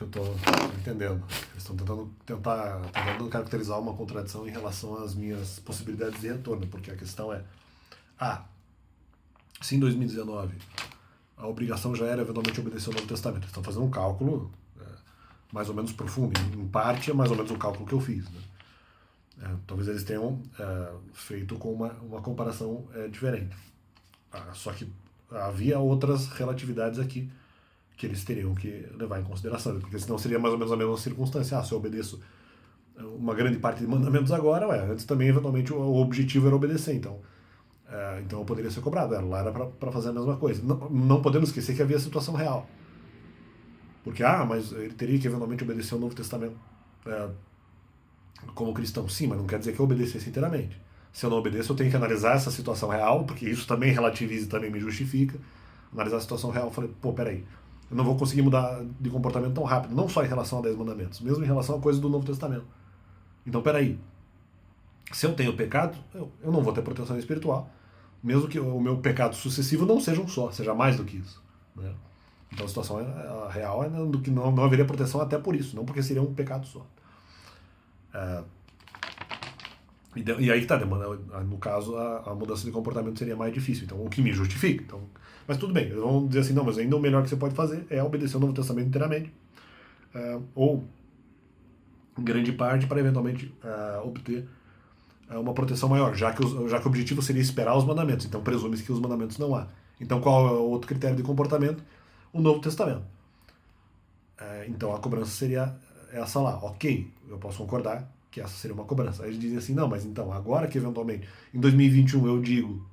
eu estou entendendo. Eles estão tentando caracterizar uma contradição em relação às minhas possibilidades de retorno, porque a questão é, se em 2019 a obrigação já era eventualmente obedecer ao Novo Testamento, eles estão fazendo um cálculo mais ou menos profundo, em parte é mais ou menos o cálculo que eu fiz, né? Talvez eles tenham feito com uma comparação diferente. Só que havia outras relatividades aqui que eles teriam que levar em consideração, porque senão seria mais ou menos a mesma circunstância. Se eu obedeço uma grande parte de mandamentos agora, antes também eventualmente o objetivo era obedecer, então eu poderia ser cobrado. Lá era para fazer a mesma coisa. Não podemos esquecer que havia a situação real. Porque, mas ele teria que eventualmente obedecer ao Novo Testamento como cristão. Sim, mas não quer dizer que eu obedecesse inteiramente. Se eu não obedeço, eu tenho que analisar essa situação real, porque isso também relativiza e também me justifica. Analisar a situação real, eu falei, peraí, eu não vou conseguir mudar de comportamento tão rápido, não só em relação a 10 mandamentos, mesmo em relação a coisas do Novo Testamento. Então, peraí, se eu tenho pecado, eu não vou ter proteção espiritual, mesmo que o meu pecado sucessivo não seja um só, seja mais do que isso, né? Então a situação real é do que não haveria proteção até por isso, não porque seria um pecado só. E aí que tá, no caso a mudança de comportamento seria mais difícil, então o que me justifica. Então, mas tudo bem, eles vão dizer assim, não, mas ainda o melhor que você pode fazer é obedecer o Novo Testamento inteiramente, ou em grande parte, para eventualmente obter uma proteção maior, já que o objetivo seria esperar os mandamentos, então presume-se que os mandamentos não há. Então qual é o outro critério de comportamento? O Novo Testamento. Então a cobrança seria essa lá, ok, eu posso concordar que essa seria uma cobrança. Aí eles dizem assim, não, mas então, agora que eventualmente, em 2021 eu digo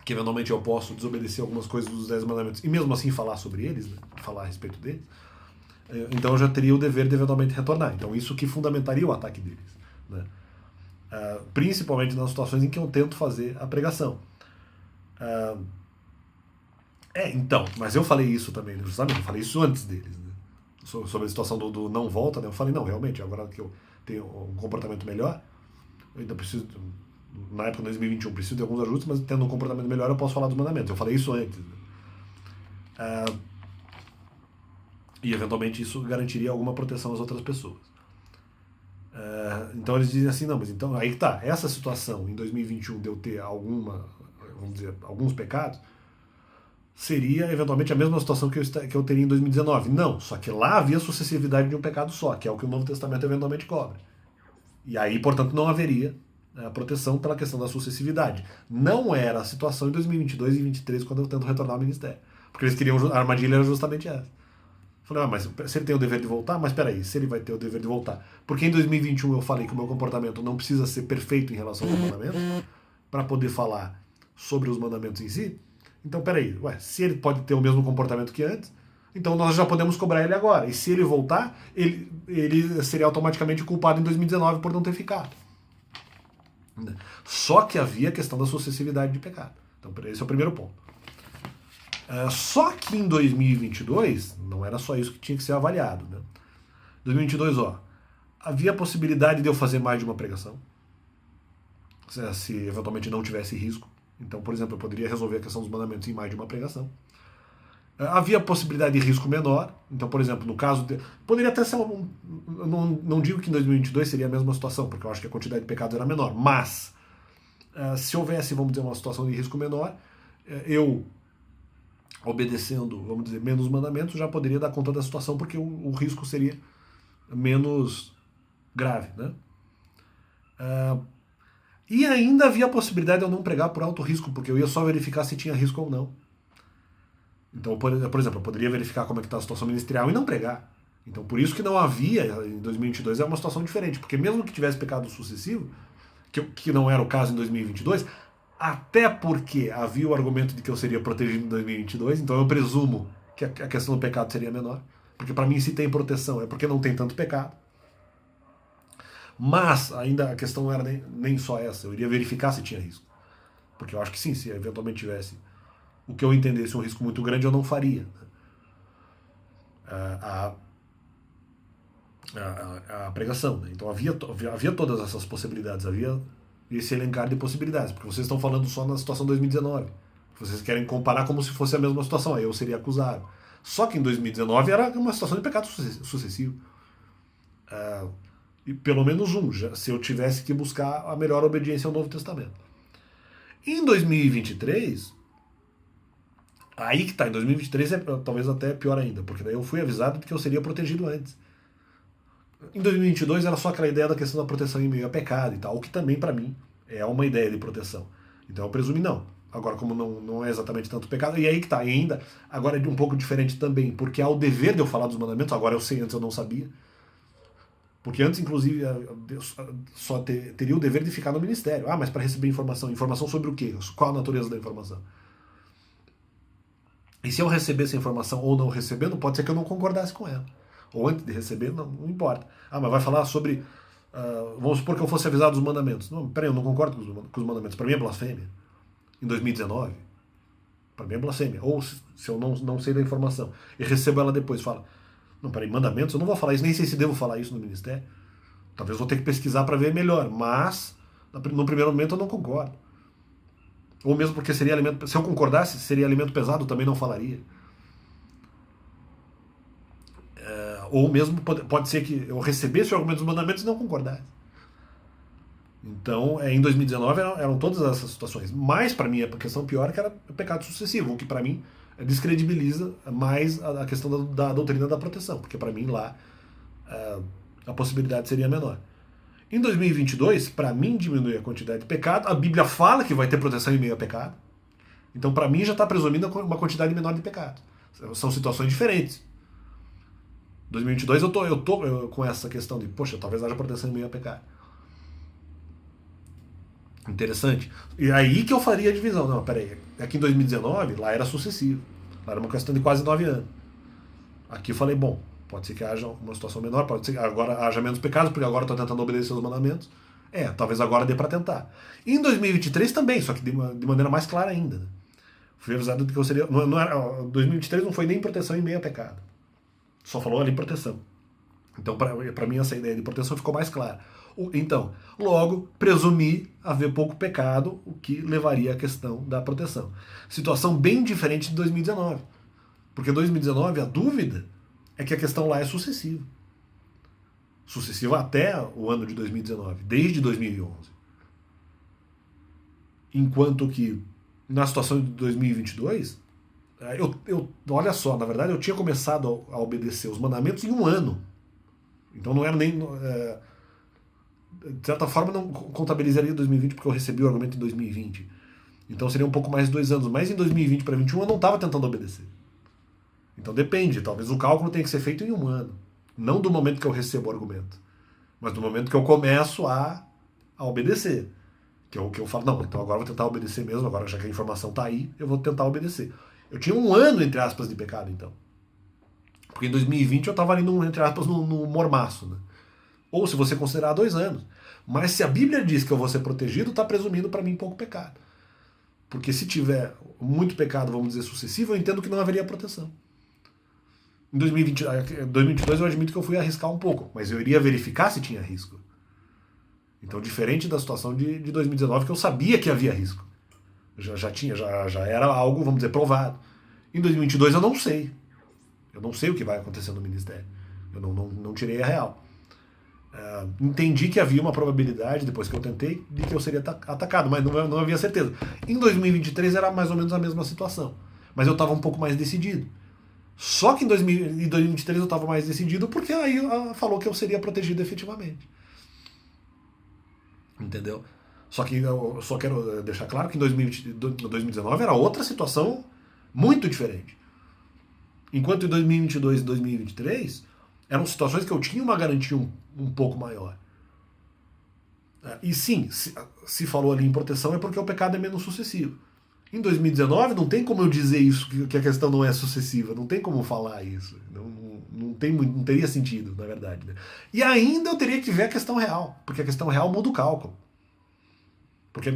que eventualmente eu posso desobedecer algumas coisas dos 10 mandamentos, e mesmo assim falar sobre eles, né, falar a respeito deles, então eu já teria o dever de eventualmente retornar. Então isso que fundamentaria o ataque deles, né? Principalmente nas situações em que eu tento fazer a pregação. Então, mas eu falei isso também, justamente, eu falei isso antes deles, né? Sobre a situação do não volta, né? Eu falei, não, realmente, agora que eu tenho um comportamento melhor, eu ainda preciso, na época de 2021, preciso de alguns ajustes, mas tendo um comportamento melhor eu posso falar dos mandamentos. Eu falei isso antes, né? E eventualmente isso garantiria alguma proteção às outras pessoas. Então eles dizem assim, não, mas então, aí que tá, essa situação em 2021 de eu ter vamos dizer, alguns pecados, seria eventualmente a mesma situação que eu teria em 2019. Não, só que lá havia sucessividade de um pecado só, que é o que o Novo Testamento eventualmente cobra. E aí, portanto, não haveria a proteção pela questão da sucessividade. Não era a situação em 2022 e 2023 quando eu tento retornar ao ministério. Porque eles queriam, a armadilha era justamente essa. Falei, mas se ele tem o dever de voltar, mas peraí, se ele vai ter o dever de voltar. Porque em 2021 eu falei que o meu comportamento não precisa ser perfeito em relação aos mandamentos, para poder falar sobre os mandamentos em si. Então, peraí, se ele pode ter o mesmo comportamento que antes, então nós já podemos cobrar ele agora. E se ele voltar, ele seria automaticamente culpado em 2019 por não ter ficado. Só que havia a questão da sucessividade de pecado. Então, esse é o primeiro ponto. Só que em 2022, não era só isso que tinha que ser avaliado, né? 2022, havia a possibilidade de eu fazer mais de uma pregação, se eventualmente não tivesse risco. Então, por exemplo, eu poderia resolver a questão dos mandamentos em mais de uma pregação. Havia a possibilidade de risco menor. Então, por exemplo, no caso poderia até ser não digo que em 2022 seria a mesma situação, porque eu acho que a quantidade de pecados era menor. Mas, se houvesse, vamos dizer, uma situação de risco menor, eu, obedecendo, vamos dizer, menos mandamentos, já poderia dar conta da situação, porque o risco seria menos grave, né? E ainda havia a possibilidade de eu não pregar por alto risco, porque eu ia só verificar se tinha risco ou não. Então, por exemplo, eu poderia verificar como é que está a situação ministerial e não pregar. Então, por isso que não havia, em 2022, é uma situação diferente. Porque mesmo que tivesse pecado sucessivo, que não era o caso em 2022, até porque havia o argumento de que eu seria protegido em 2022, então eu presumo que a questão do pecado seria menor. Porque para mim, se tem proteção, é porque não tem tanto pecado. Mas ainda a questão não era nem só essa, eu iria verificar se tinha risco. Porque eu acho que sim, se eventualmente tivesse o que eu entendesse um risco muito grande, eu não faria. A pregação, né? Então havia todas essas possibilidades, havia esse elencar de possibilidades, porque vocês estão falando só na situação 2019. Vocês querem comparar como se fosse a mesma situação, aí eu seria acusado. Só que em 2019 era uma situação de pecado sucessivo. E pelo menos um, se eu tivesse que buscar a melhor obediência ao Novo Testamento. Em 2023, aí que tá, em 2023 talvez até pior ainda, porque daí eu fui avisado de que eu seria protegido antes. Em 2022 era só aquela ideia da questão da proteção em meio a pecado e tal, o que também para mim é uma ideia de proteção. Então eu presumi não. Agora, como não é exatamente tanto pecado, e aí que tá, e ainda, agora é um pouco diferente também, porque há o dever de eu falar dos mandamentos, agora eu sei, antes eu não sabia. Porque antes, inclusive, só teria o dever de ficar no ministério. Ah, mas para receber informação. Informação sobre o quê? Qual a natureza da informação? E se eu receber essa informação ou não recebendo, pode ser que eu não concordasse com ela. Ou antes de receber, não importa. Ah, mas vai falar sobre... vamos supor que eu fosse avisado dos mandamentos. Não, peraí, eu não concordo com os mandamentos. Para mim é blasfêmia. Em 2019. Para mim é blasfêmia. Ou se eu não sei da informação e recebo ela depois, fala... Não, peraí, mandamentos? Eu não vou falar isso, nem sei se devo falar isso no ministério. Talvez vou ter que pesquisar para ver melhor, mas no primeiro momento eu não concordo. Ou mesmo porque seria alimento... Se eu concordasse, seria alimento pesado, eu também não falaria. Ou mesmo pode ser que eu recebesse o argumento dos mandamentos e não concordasse. Então, em 2019 eram todas essas situações. Mas, para mim, a questão pior é que era pecado sucessivo, o que para mim descredibiliza mais a questão da doutrina da proteção, porque para mim lá a possibilidade seria menor. Em 2022, para mim diminuir a quantidade de pecado, a Bíblia fala que vai ter proteção em meio a pecado, então para mim já está presumindo uma quantidade menor de pecado. São situações diferentes. 2022 eu tô com essa questão de, poxa, talvez haja proteção em meio a pecado. Interessante. E aí que eu faria a divisão. Não, peraí. Aqui em 2019, lá era sucessivo. Lá era uma questão de quase 9 anos. Aqui eu falei, bom, pode ser que haja uma situação menor, pode ser que agora haja menos pecados, porque agora eu estou tentando obedecer os mandamentos. Talvez agora dê para tentar. E em 2023 também, só que de maneira mais clara ainda. Né? Fui avisado de que eu seria... 2023 não foi nem proteção em meio a pecado. Só falou ali proteção. Então, para mim, essa ideia de proteção ficou mais clara. Então, logo, presumi haver pouco pecado, o que levaria à questão da proteção. Situação bem diferente de 2019. Porque em 2019, a dúvida é que a questão lá é sucessiva. Sucessiva até o ano de 2019, desde 2011. Enquanto que, na situação de 2022, olha só, na verdade, eu tinha começado a obedecer os mandamentos em um ano. Então não era nem... de certa forma não contabilizaria 2020 porque eu recebi o argumento em 2020. Então seria um pouco mais de 2 anos. Mas em 2020 para 2021 eu não estava tentando obedecer. Então depende, talvez o cálculo tenha que ser feito em um ano. Não do momento que eu recebo o argumento, mas do momento que eu começo a obedecer. Que eu falo, não, então agora eu vou tentar obedecer mesmo, agora já que a informação está aí, eu vou tentar obedecer. Eu tinha um ano, entre aspas, de pecado, então. Porque em 2020 eu estava ali, entre aspas, no mormaço, né? Ou se você considerar 2 anos. Mas se a Bíblia diz que eu vou ser protegido, está presumindo para mim pouco pecado. Porque se tiver muito pecado, vamos dizer, sucessivo, eu entendo que não haveria proteção. Em 2022 eu admito que eu fui arriscar um pouco, mas eu iria verificar se tinha risco. Então, diferente da situação de 2019, que eu sabia que havia risco. Já era algo, vamos dizer, provado. Em 2022 eu não sei. Eu não sei o que vai acontecer no ministério. Eu não tirei a real. Entendi que havia uma probabilidade, depois que eu tentei, de que eu seria atacado, mas não havia certeza. Em 2023 era mais ou menos a mesma situação, mas eu estava um pouco mais decidido. Só que em 2023 eu estava mais decidido porque aí falou que eu seria protegido efetivamente. Entendeu? Só que eu só quero deixar claro que em 2019 era outra situação muito diferente. Enquanto em 2022 e 2023 eram situações que eu tinha uma garantia um pouco maior. E sim, se falou ali em proteção é porque o pecado é menos sucessivo. Em 2019 não tem como eu dizer isso, que a questão não é sucessiva, não tem como falar isso. Não teria sentido, na verdade. Né? E ainda eu teria que ver a questão real, porque a questão real muda o cálculo. Porque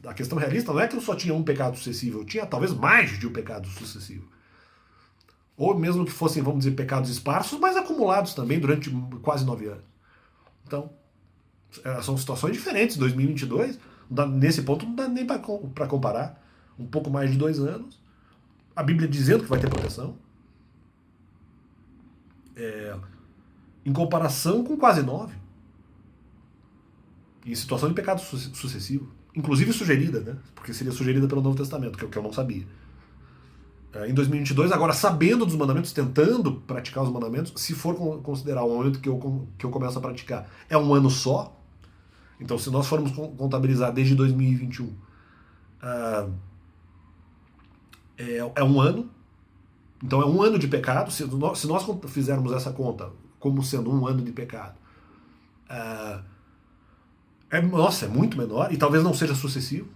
a questão realista não é que eu só tinha um pecado sucessivo, eu tinha talvez mais de um pecado sucessivo. Ou mesmo que fossem, vamos dizer, pecados esparsos, mas acumulados também durante quase 9 anos. Então, são situações diferentes. 2022, nesse ponto, não dá nem para comparar. Um pouco mais de 2 anos. A Bíblia dizendo que vai ter proteção. em comparação com quase 9, em situação de pecado sucessivo, inclusive sugerida, né? Porque seria sugerida pelo Novo Testamento, que é o que eu não sabia. Em 2022, agora sabendo dos mandamentos, tentando praticar os mandamentos, se for considerar o momento que eu começo a praticar, é um ano só. Então, se nós formos contabilizar desde 2021, é um ano. Então, é um ano de pecado. Se nós fizermos essa conta como sendo um ano de pecado, nossa, é muito menor e talvez não seja sucessivo.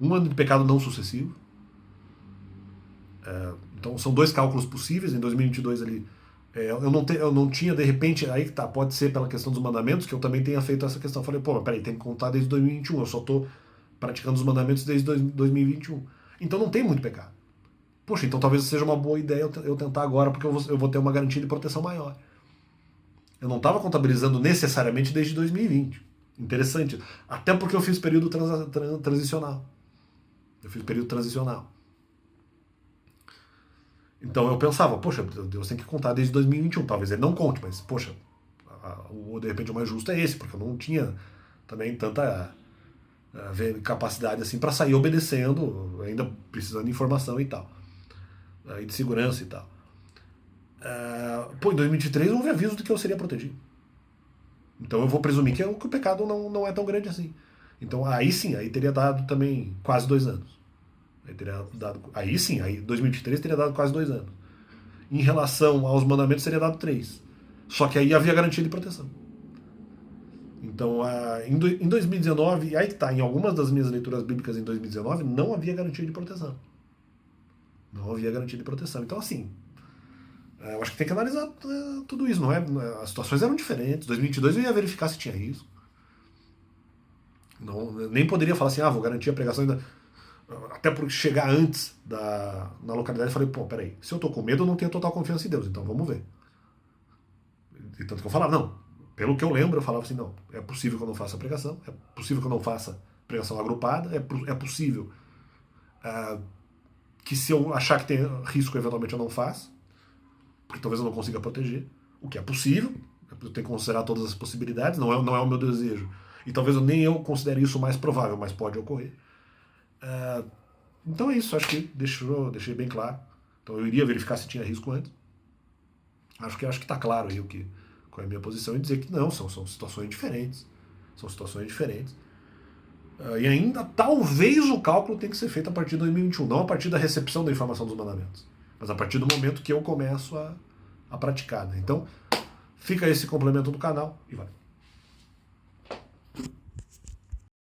Um ano de pecado não sucessivo. Então são dois cálculos possíveis. Em 2022 ali, eu não tinha, de repente, aí que tá, pode ser pela questão dos mandamentos, que eu também tenha feito essa questão. Falei, pô, mas peraí, tem que contar desde 2021, eu só tô praticando os mandamentos desde 2021. Então não tem muito pecado. Poxa, então talvez seja uma boa ideia eu tentar agora, porque eu vou ter uma garantia de proteção maior. Eu não estava contabilizando necessariamente desde 2020. Interessante. Até porque eu fiz período transicional. Eu fiz período transicional. Então eu pensava, poxa, Deus tem que contar desde 2021. Talvez ele não conte, mas, poxa, de repente o mais justo é esse, porque eu não tinha também tanta capacidade assim para sair obedecendo, ainda precisando de informação e tal, e de segurança e tal. Em 2023 houve aviso de que eu seria protegido. Então eu vou presumir que o pecado não é tão grande assim. Então aí sim, aí teria dado também quase 2 anos. Aí sim, aí 2023 teria dado quase 2 anos. Em relação aos mandamentos teria dado 3. Só que aí havia garantia de proteção. Então, em 2019, aí que tá, em algumas das minhas leituras bíblicas em 2019, não havia garantia de proteção. Não havia garantia de proteção. Então, assim, eu acho que tem que analisar tudo isso, não é? As situações eram diferentes. 2022 eu ia verificar se tinha risco. Não, nem poderia falar assim, vou garantir a pregação ainda. Até porque chegar antes na localidade, eu falei, pô, peraí, se eu tô com medo, eu não tenho total confiança em Deus, então vamos ver. E tanto que eu falava, não, pelo que eu lembro, eu falava assim, não, é possível que eu não faça a pregação, é possível que eu não faça pregação agrupada, é possível que se eu achar que tem risco, eventualmente eu não faça, porque talvez eu não consiga proteger, o que é possível, eu tenho que considerar todas as possibilidades, não é o meu desejo. E talvez nem eu considere isso o mais provável, mas pode ocorrer. Então é isso, acho que deixei bem claro. Então eu iria verificar se tinha risco antes. Acho que está claro aí qual é a minha posição e dizer que não, são situações diferentes. São situações diferentes. E ainda, talvez o cálculo tenha que ser feito a partir de 2021, não a partir da recepção da informação dos mandamentos, mas a partir do momento que eu começo a praticar. Né? Então, fica esse complemento do canal e vai.